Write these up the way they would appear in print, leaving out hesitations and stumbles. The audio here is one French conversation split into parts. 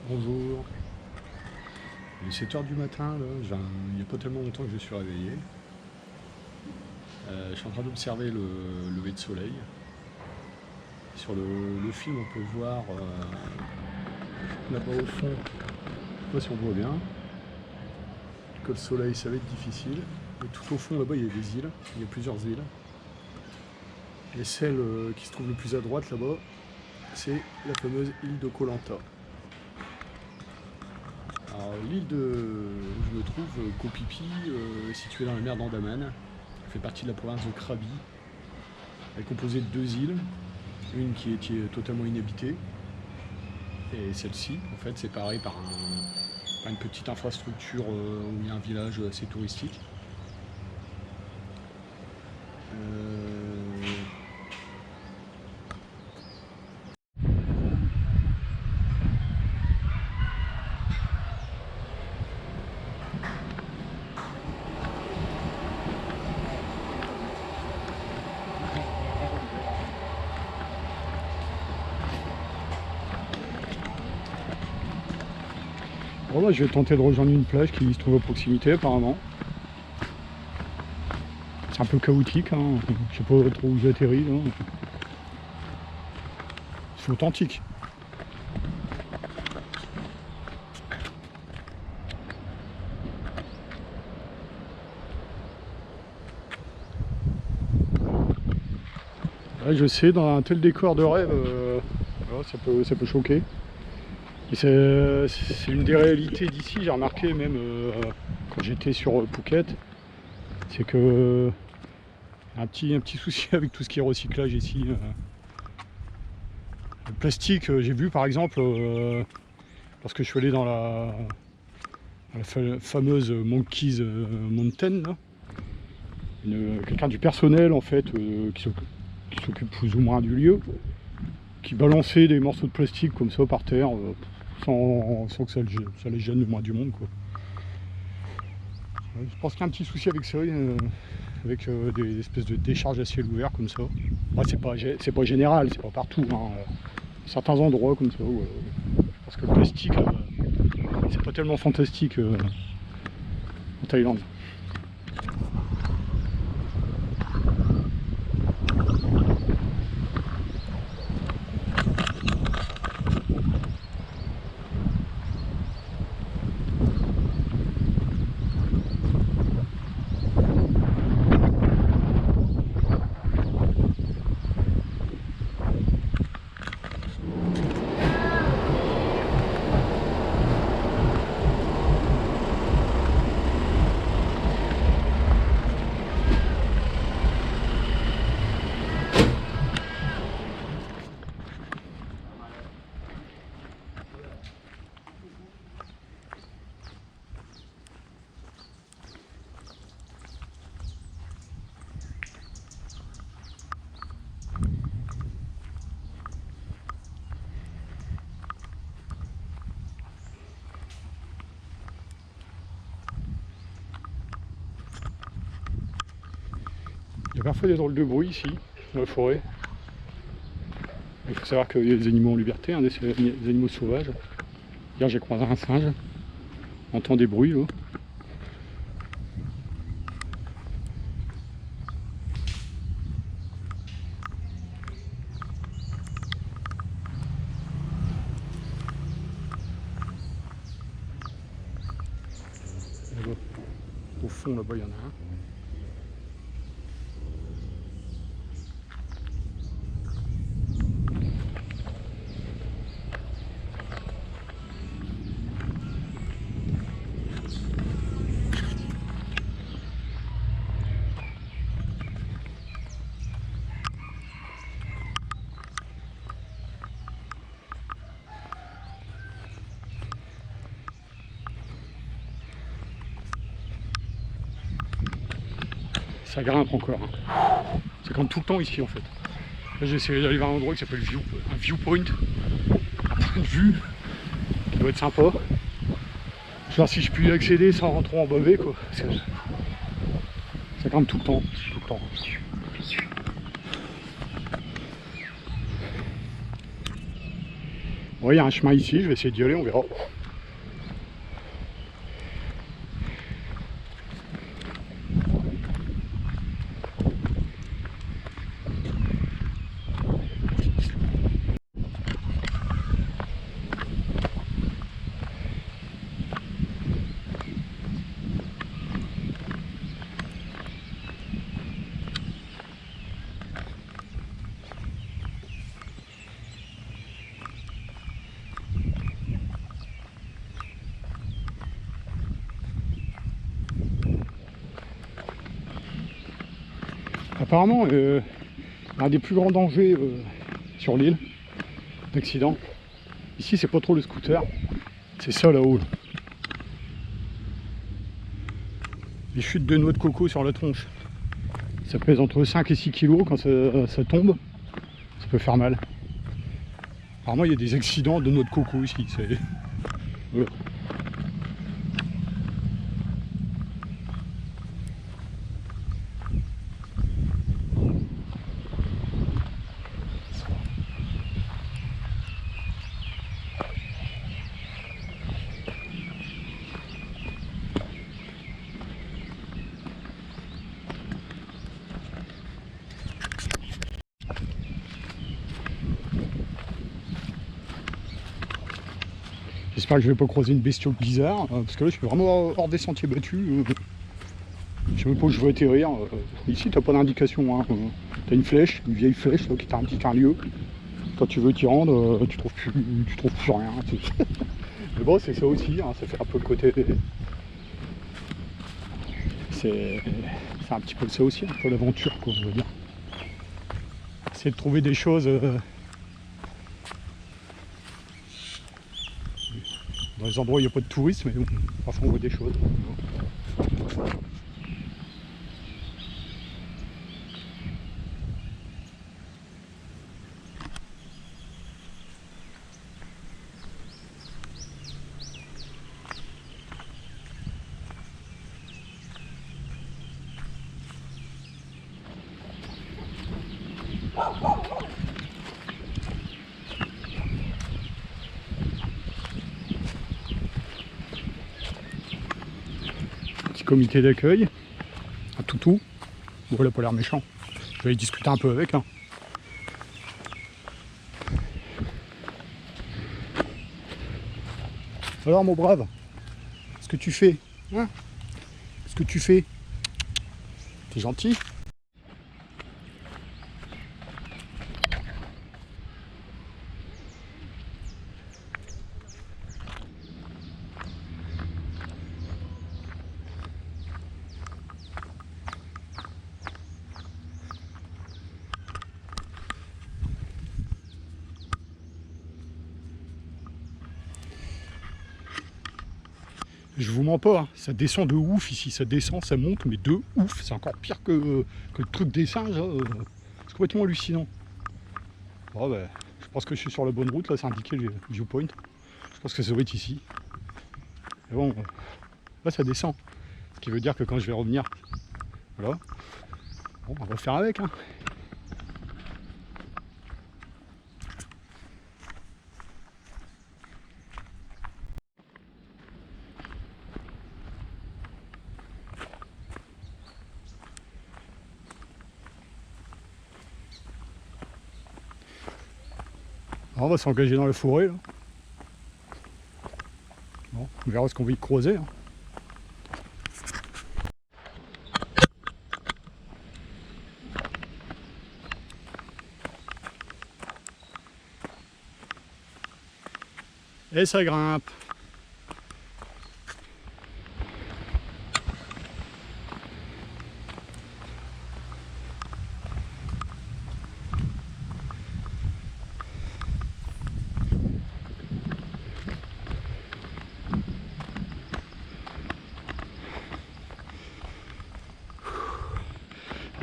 Bonjour, il est 7 h du matin, là. Il n'y a pas tellement longtemps que je suis réveillé. Je suis en train d'observer le lever de soleil. Sur le film, on peut voir là-bas au fond, je ne sais pas si on voit bien, que le soleil, ça va être difficile. Et tout au fond, là-bas, il y a des îles, il y a plusieurs îles. Et celle qui se trouve le plus à droite, là-bas, c'est la fameuse île de Koh Lanta. Alors, l'île où je me trouve, Koh Phi Phi, est située dans la mer d'Andaman. Elle fait partie de la province de Krabi. Elle est composée de deux îles, une qui est totalement inhabitée, et celle-ci, en fait, séparée par une petite infrastructure où il y a un village assez touristique. Bon, bah, je vais tenter de rejoindre une plage qui se trouve à proximité apparemment. C'est un peu chaotique, hein. Je sais pas trop où j'atterris. C'est authentique. Ouais, je sais, dans un tel décor de rêve, voilà, ça peut choquer. Et c'est une des réalités d'ici, j'ai remarqué même quand j'étais sur Phuket, c'est que un petit souci avec tout ce qui est recyclage ici. Le plastique, j'ai vu par exemple, lorsque je suis allé dans la fameuse Monkeys Mountain, là, quelqu'un du personnel en fait qui s'occupe plus ou moins du lieu, qui balançait des morceaux de plastique comme ça par terre, sans que ça les gêne le moins du monde, quoi. Je pense qu'il y a un petit souci avec ça, avec des espèces de décharges à ciel ouvert comme ça. Bah, c'est pas général, c'est pas partout, hein. Certains endroits comme ça, parce que le plastique, c'est pas tellement fantastique en Thaïlande. Il y a parfois des drôles de bruit ici, dans la forêt. Il faut savoir qu'il y a des animaux en liberté, hein, des animaux sauvages. Hier j'ai croisé un singe, on entend des bruits là. Là-bas, au fond là-bas il y en a un. Ça grimpe encore, hein. C'est comme tout le temps ici en fait. Là j'ai essayé d'aller vers un endroit qui s'appelle un viewpoint, un point de vue qui doit être sympa. Je vais voir si je puis y accéder sans trop embaver, quoi. Ça grimpe tout le temps, tout le temps. Ouais, il y a un chemin ici, je vais essayer d'y aller, on verra. Apparemment, un des plus grands dangers sur l'île d'accident, ici c'est pas trop le scooter, c'est ça là-haut. Là. Les chutes de noix de coco sur la tronche. Ça pèse entre 5 et 6 kg quand ça tombe, ça peut faire mal. Apparemment il y a des accidents de noix de coco ici. Voilà. J'espère que je vais pas croiser une bestiole bizarre, parce que là je suis vraiment hors des sentiers battus. Je sais même pas où je veux atterrir. Ici t'as pas d'indication, hein. T'as une flèche, une vieille flèche là, qui t'indique un lieu. Quand tu veux t'y rendre, tu trouves plus rien. Mais bon, c'est ça aussi, hein, ça fait un peu le côté. C'est un petit peu ça aussi, un peu l'aventure, quoi, on va dire. Essayer de trouver des choses dans les endroits où il n'y a pas de tourisme, mais bon, parfois on voit des choses. Petit comité d'accueil, un toutou. Bon, il n'a pas l'air méchant. Je vais aller discuter un peu avec. Hein. Alors mon brave, qu'est-ce que tu fais, hein? Qu'est-ce que tu fais? T'es gentil? Je vous mens pas, hein. Ça descend de ouf ici, ça descend, ça monte, mais de ouf. C'est encore pire que le truc des singes. C'est complètement hallucinant. Oh, bah, je pense que je suis sur la bonne route, là c'est indiqué le viewpoint. Je pense que ça doit être ici. Et bon, là ça descend. Ce qui veut dire que quand je vais revenir, voilà. Bon, on va faire avec. Hein. Alors, on va s'engager dans la forêt. Là. Bon, on verra ce qu'on va y croiser. Hein. Et ça grimpe.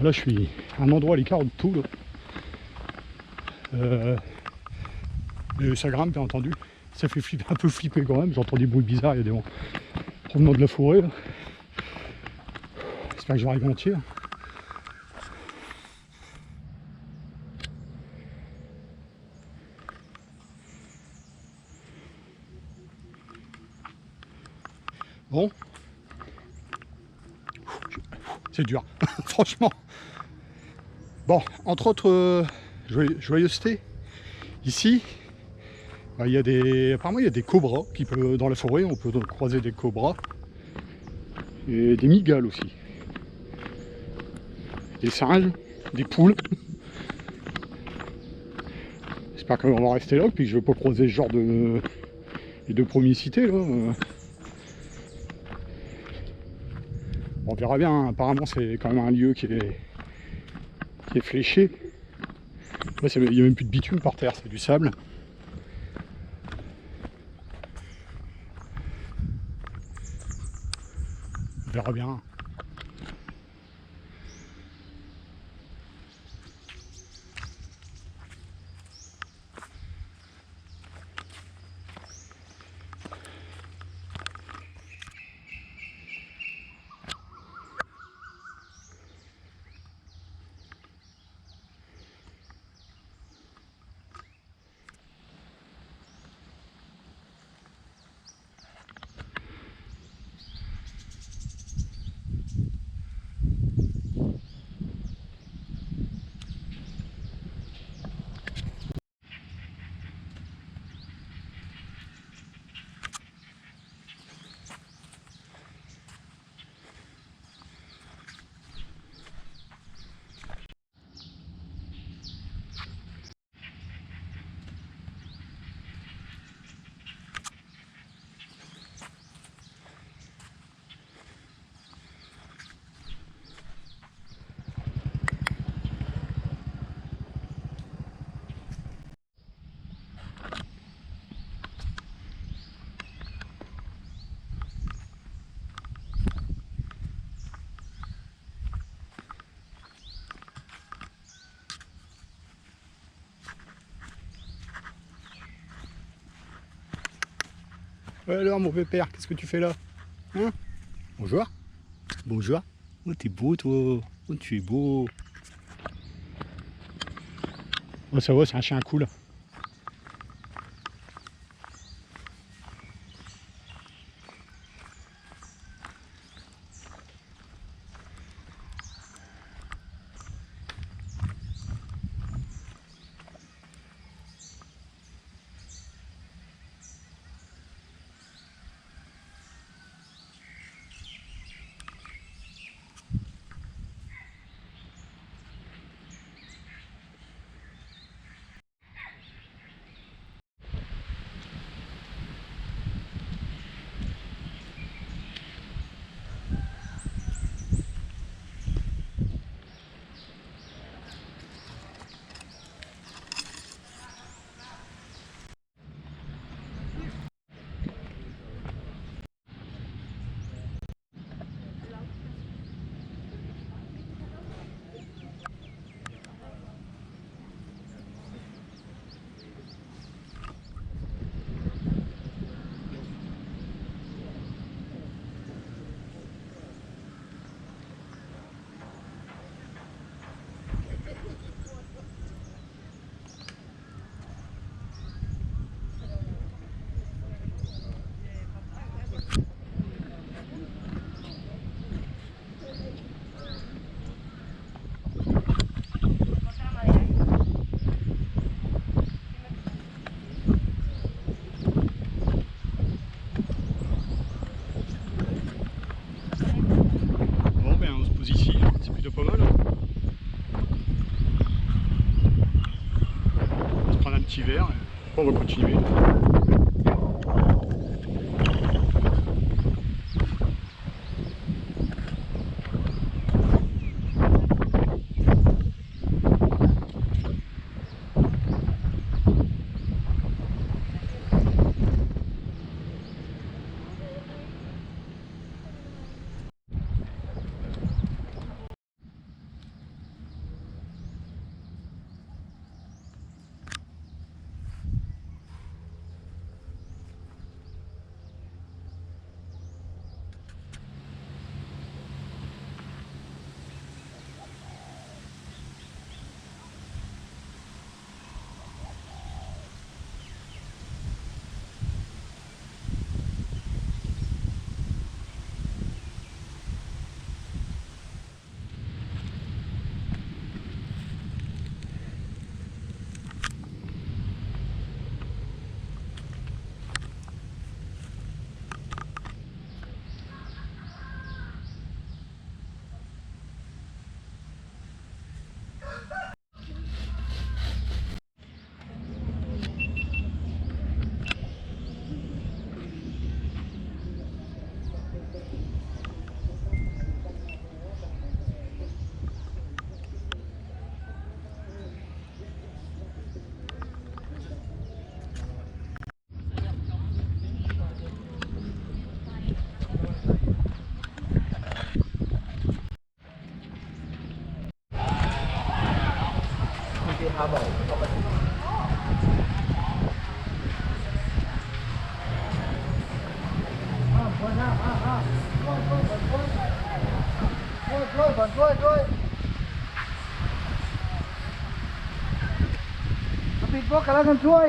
Là je suis à un endroit à l'écart de tout. Et ça grimpe bien entendu. Ça fait flipper, un peu flipper quand même. J'entends des bruits bizarres, il y a des gens provenant de la forêt. Là. J'espère que j'arrive entier. Bon, c'est dur, franchement. Bon, entre autres joyeusetés, ici, bah, apparemment il y a des cobras dans la forêt, on peut croiser des cobras et des mygales aussi, des singes, des poules. J'espère qu'on va rester là, puis que je ne vais pas croiser ce genre de promicité là. On verra bien, hein. Apparemment c'est quand même un lieu qui est fléché. Là, il n'y a même plus de bitume par terre, c'est du sable. On verra bien. Ouais, alors mon pépère, qu'est-ce que tu fais là? Hein? Bonjour. Bonjour. Oh, t'es beau toi. Oh, tu es beau. Oh, ça va, c'est un chien cool. Bon, ben on se pose ici, hein. C'est plutôt pas mal. Hein. On va se prendre un petit verre, et on va continuer. ก่อนช่วยมาปิดบล็อกกันแล้วกันช่วย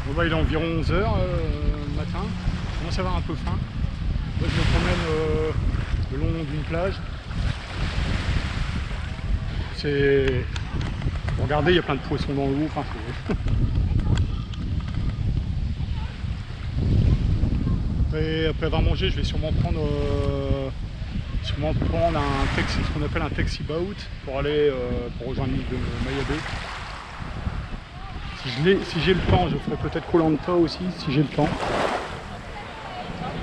Bon, bah, il est environ 11 h le matin, je commence à avoir un peu faim. Moi, je me promène le long d'une plage. C'est... Regardez, il y a plein de poissons dans l'eau. Enfin, après avoir mangé, je vais sûrement prendre un taxi, ce qu'on appelle un taxi boat pour aller pour rejoindre l'île de Mayabé. Si j'ai le temps, je ferai peut-être Koh Lanta aussi, si j'ai le temps.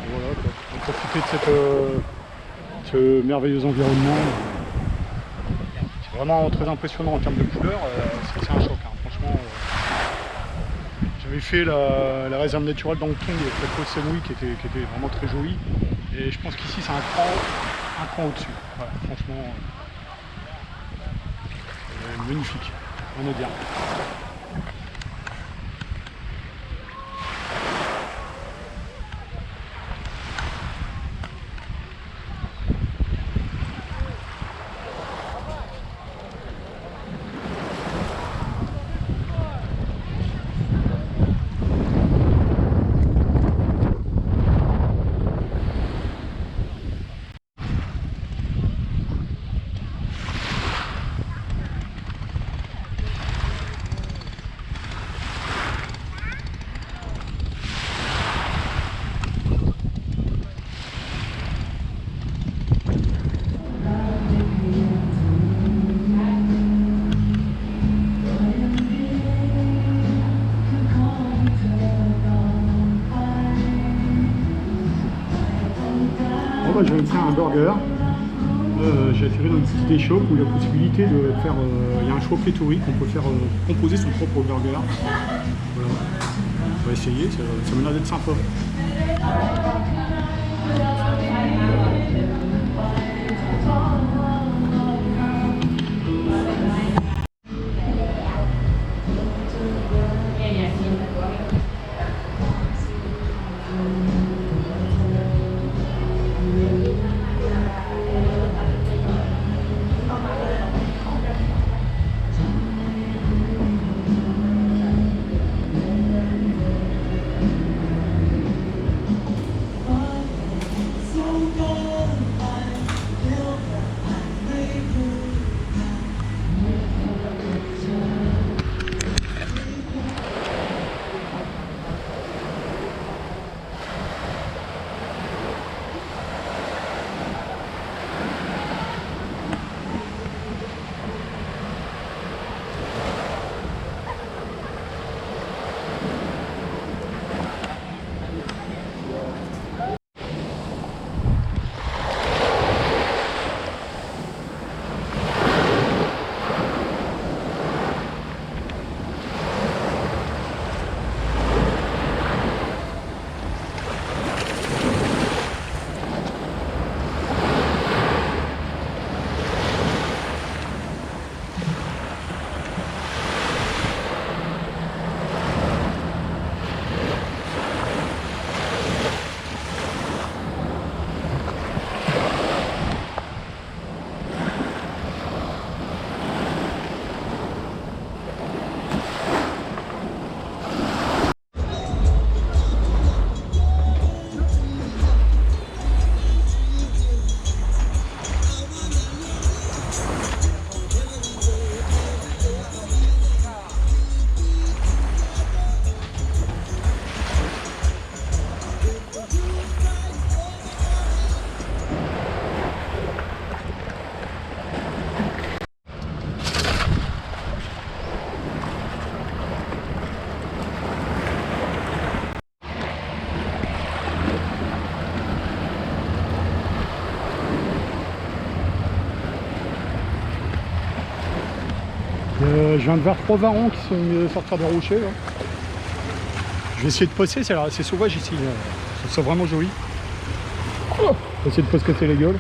Voilà, quoi. On va profiter de ce merveilleux environnement. C'est vraiment très impressionnant en termes de couleurs, c'est un choc, hein. Franchement. J'avais fait la réserve naturelle d'Angtong près de Koh Samui qui était vraiment très jolie. Et je pense qu'ici c'est un cran au-dessus. Voilà, franchement, magnifique, rien à dire. Je vais me faire un burger. J'ai atterri dans une petite idée shop où il y a la possibilité de faire. Il y a un choix pléthorique, on peut faire composer son propre burger. Voilà. On va essayer, ça m'a l'air d'être sympa. Je viens de voir 3 varans qui sont mis à sortir des rochers là. Je vais essayer de passer, c'est sauvage ici. C'est vraiment joli. Je vais essayer de pas se casser les gueules.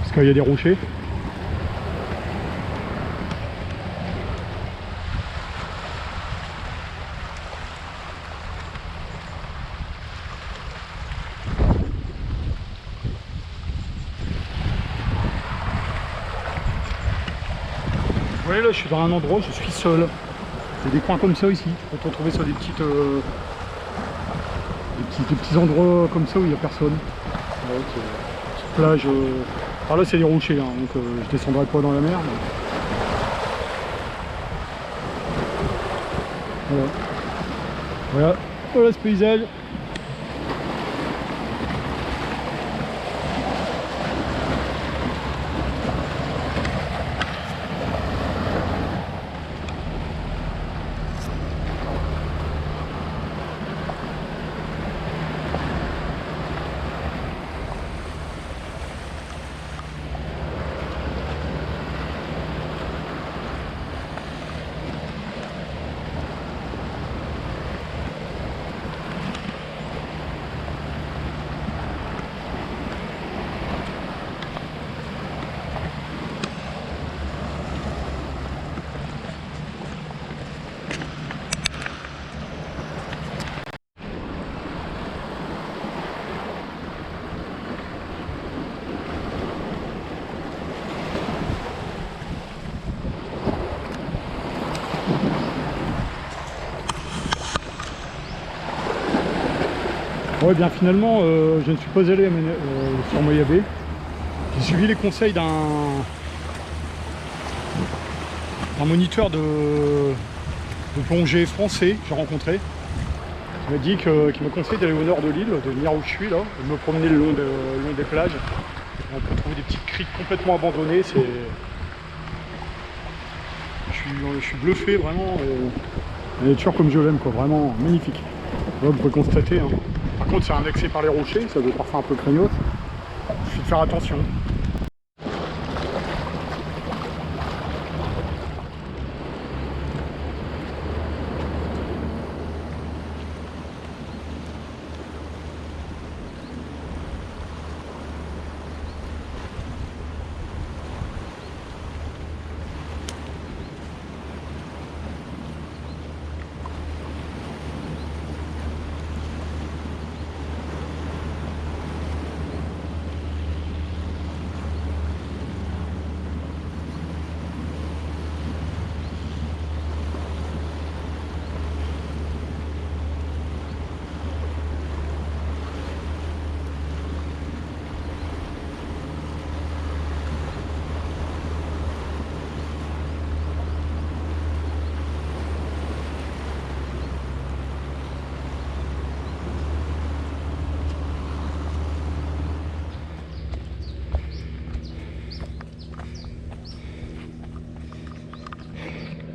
Parce qu'il y a des rochers. Vous voyez là, je suis dans un endroit où je suis seul. Il y a des coins comme ça ici. On peut te retrouver sur des petits endroits comme ça où il n'y a personne. Ouais, cette plage. Par là c'est des rochers, hein, donc je descendrai pas dans la mer. Mais... Voilà. Voilà ce paysage. Ouais, bien finalement, je ne suis pas allé sur Moyabé. J'ai suivi les conseils d'un moniteur de plongée français que j'ai rencontré. Il m'a dit qu'il me conseille d'aller au nord de l'île, de venir où je suis là, et de me promener le long des plages. Et on peut trouver des petites criques complètement abandonnées. Je suis bluffé vraiment. La nature comme je l'aime, quoi, vraiment magnifique. Là, vous pouvez constater. Hein. Par contre, c'est un accès par les rochers, ça doit parfois un peu craignos. Il faut faire attention.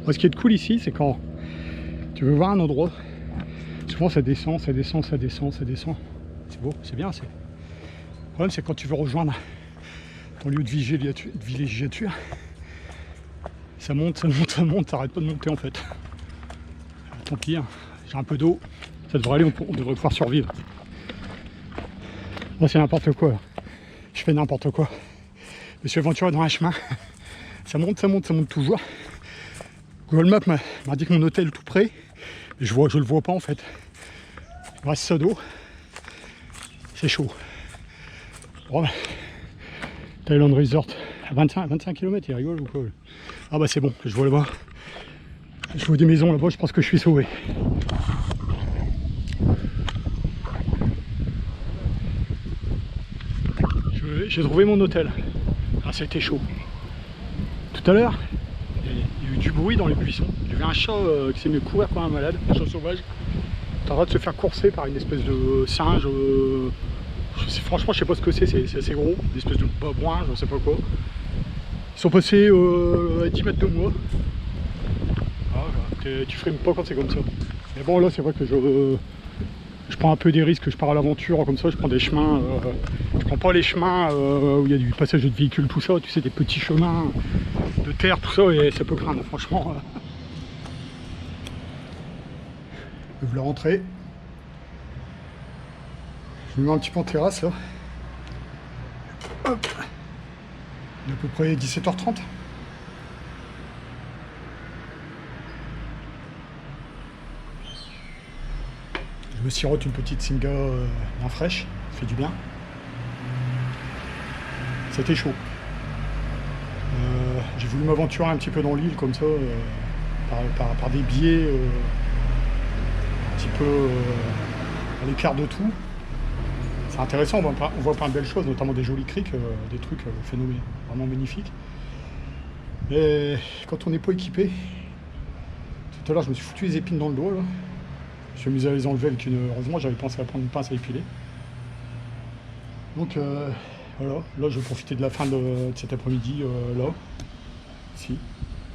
Moi, ce qui est cool ici, c'est quand tu veux voir un endroit, souvent ça descend, ça descend, ça descend, ça descend. C'est beau, c'est bien. Le problème, c'est quand tu veux rejoindre ton lieu de villégiature, ça monte, ça monte, ça monte, t'arrêtes pas de monter en fait. Tant pis, hein. J'ai un peu d'eau, ça devrait aller, on devrait pouvoir survivre. Moi, c'est n'importe quoi. Je fais n'importe quoi. Je me suis aventuré dans un chemin, ça monte, ça monte, ça monte toujours. Google Maps m'a dit que mon hôtel est tout près, mais je le vois pas en fait. Il me reste ça d'eau. C'est chaud. Bon, Thailand Resort à 25 km, il rigole ou quoi? Ah bah c'est bon, je vois là-bas. Je vois des maisons là-bas, je pense que je suis sauvé. J'ai trouvé mon hôtel. Ah, c'était chaud. Tout à l'heure, il y a eu du bruit dans les buissons. J'ai vu un chat qui s'est mis à courir comme un malade, un chat sauvage. En train de se faire courser par une espèce de singe. Franchement, je sais pas ce que c'est assez gros. Une espèce de babouin, je sais pas quoi. Ils sont passés à 10 mètres de moi. Ah, tu frimes pas quand c'est comme ça. Mais bon, là, c'est vrai que je prends un peu des risques, je pars à l'aventure comme ça, je prends des chemins. Je prends pas les chemins où il y a du passage de véhicules, tout ça, tu sais, des petits chemins de terre, tout ça, et ça peut craindre, franchement. Je voulais rentrer. Je me mets un petit peu en terrasse là. Hop. Il est à peu près 17h30. Je me sirote une petite Singa bien fraîche, ça fait du bien. C'était chaud. J'ai voulu m'aventurer un petit peu dans l'île comme ça, par des biais un petit peu à l'écart de tout. C'est intéressant, on voit plein de belles choses, notamment des jolies criques, des trucs phénoménaux, vraiment magnifiques. Et quand on n'est pas équipé, tout à l'heure je me suis foutu les épines dans le dos là. Je suis amusé à les enlever avec une. Heureusement j'avais pensé à prendre une pince à épiler. Donc voilà, là je vais profiter de la fin de cet après-midi là, ici,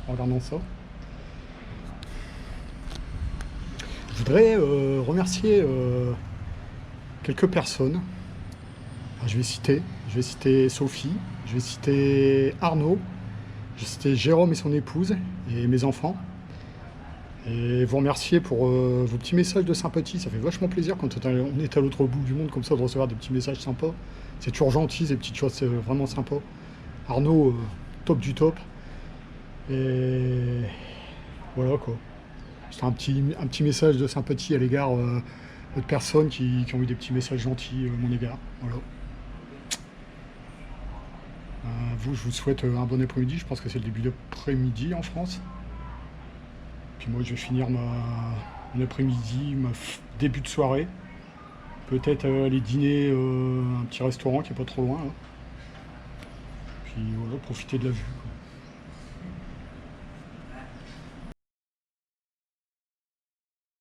en regardant ça. Je voudrais remercier quelques personnes. Alors, je vais citer Sophie, je vais citer Arnaud, je vais citer Jérôme et son épouse et mes enfants. Et vous remercier pour vos petits messages de sympathie. Ça fait vachement plaisir quand on est à l'autre bout du monde comme ça de recevoir des petits messages sympas. C'est toujours gentil, ces petites choses, c'est vraiment sympa. Arnaud, top du top. Et voilà quoi. C'est un petit message de sympathie à l'égard de personnes qui ont eu des petits messages gentils à mon égard. Voilà. Vous, je vous souhaite un bon après-midi. Je pense que c'est le début d'après-midi en France. Puis moi, je vais finir mon après-midi, début de soirée. Peut-être aller dîner un petit restaurant qui est pas trop loin. Là. Puis voilà, profiter de la vue.